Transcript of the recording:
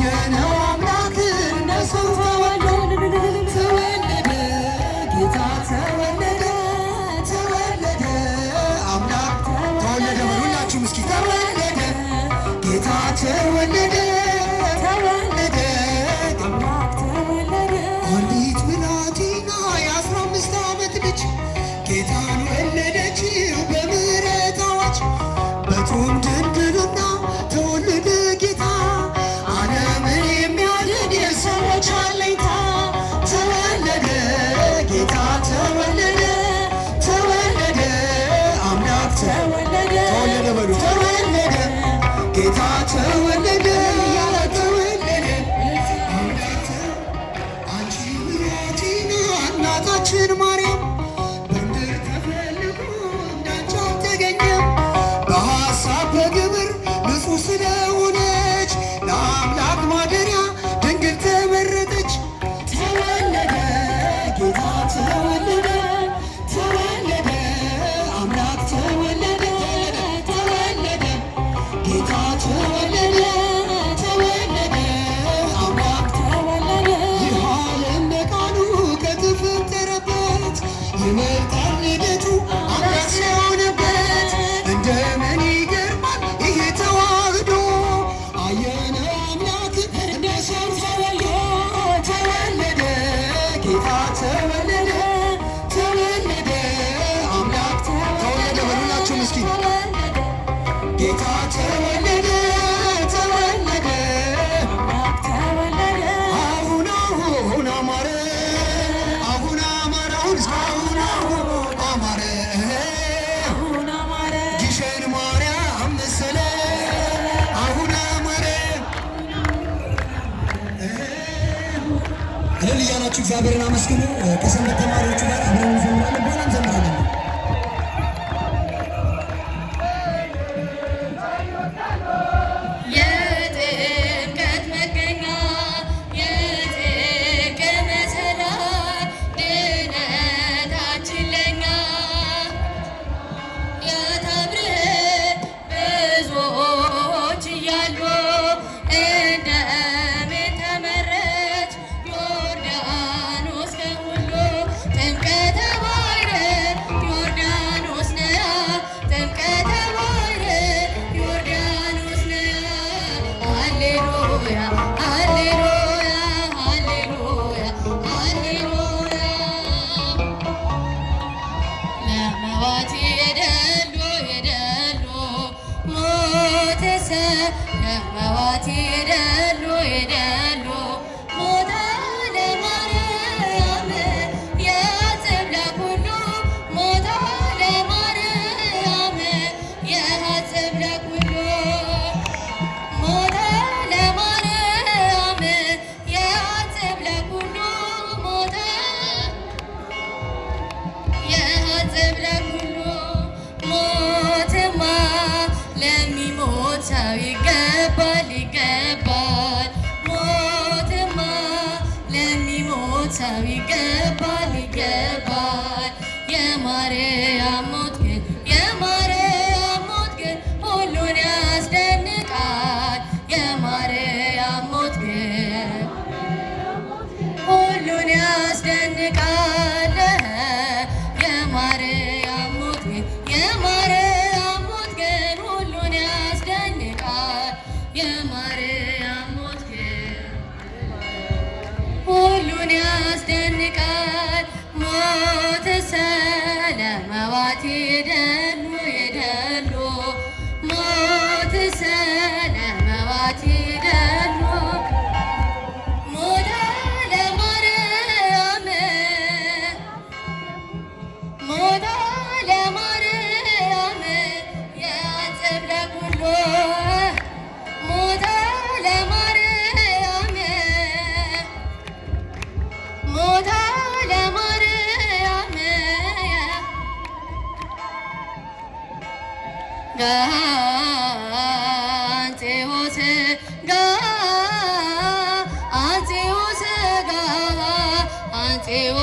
አየነው አምላክን ለሰው ተወለደ ተወለደ ጌታ ተወለደ ተወለደ አምላክ ተወለደ ሁላችሁም እስኪ ተወለደ ጌታ ተወለደ ተወለደ አምላክ ተወለደ አንዲት ብላቴና የ15 ዓመት ልጅ ጌታን ወለደችው በምሕረት አዋጅ በጾም ድንግልና ተወለደ ጌታ ዓለምን የሚያድን የሰዎች አለኝታ ተወለደ ጌታ ተወለደ ተወለደ አምላክ ተወለደ ተወለደ በሉ ተወለደ ጌታ ተወለደ ተወለደ አምላክ አንቺ ብላቴና እናታችን ማርያም በምድር ተፈልጎ እንዳንቺ አልተገኘም በሐሳብ በግብር ንጹሕ ስለሆነች ለአምላክ ማደሪያ ድንግል ተመረጠች ተወለደ ጌታ ተወለደ ተወለደ አምላክ ተወለደ ተወለደ ጌታ ተወለደ ተወለደ አምላክ ተወለደ ይህ ዓለም በቃሉ ከተፈጠረበት ይመጣል ልደቱ አምላክ ስለሆነበት እንደምን ይገርማል ይሄ ተዋህዶ አየነው አምላክ እንደ ሰው ተወልዶ ተወለደ ጌታ ተወለደ ተወለደ አምላክ ተወለደ በሉላችሁም እስኪ ጌታ ተወለደ ተወለደ አምላክ ተወለደ አሁን አሁን አማረ አሁን አማረ አሁን እስከ አሁን አሁን አማረ አሁን አማረ ግሸን ማርያም መሰለ አሁን አማረ እልል እያላችሁ እግዚአብሔርን አመስግኑ። ከሰንበት ተማሪዎቹ ጋር አብረን እንዘምራለን፣ በኋላ እንዘምራለን። የጥምቀት መገኛ የጽድቅ መሰላል ድነታችን ለኛ የታብርህ ብዙዎች እያሉ እንደምን ተመረች ዮርዳኖስ ከሁሉ ጥምቀተ ባሕር ዮርዳኖስ ነያ ጥምቀተ ባሕር ዮርዳኖስ ነያ ሃሌሉያ ሃሌሉያ ሃሌሉያ ሃሌሉያ ለመዋቲ የደሉ የደሉ ሞተሰ ለመዋቲ የደሉ የደሉ ሞተ ለማርያም የጽብላክ ሁሉ ሞተ ለማርያም የጽብላክ ሁሉ ሞተ ለማርያም የጽብላክ ሁሉ ሞተ የጽብላክ ሁሉ ሞትማ ለሚሞት ሰው ይገባል ይገባል ሞትማ ለሚሞት ሰው ይገባል ይገባል የማርያም ሞት ግን የማርያም ሞት ግን ሁሉን ያስደንቃል የማርያም ሞት ግን ሁሉን ያስደንቃል የማርያም ሞት ግን የማርያም ሞት ግን ሁሉን ያስደንቃል የማርያም ሞት ግን ሁሉን ያስደንቃል ሞትሰ ለመዋቲ የደሉ የደሉ ሞትሰ ለመዋቲ የደሉ ሞተ ለማርያም ሞተ ለማርያም የጽብላክ ሁሉ ሞተ ለማርያም ሞተ ለማርያም ጋንቴዎስ ጋንቴዎስ ጋንቴዎስ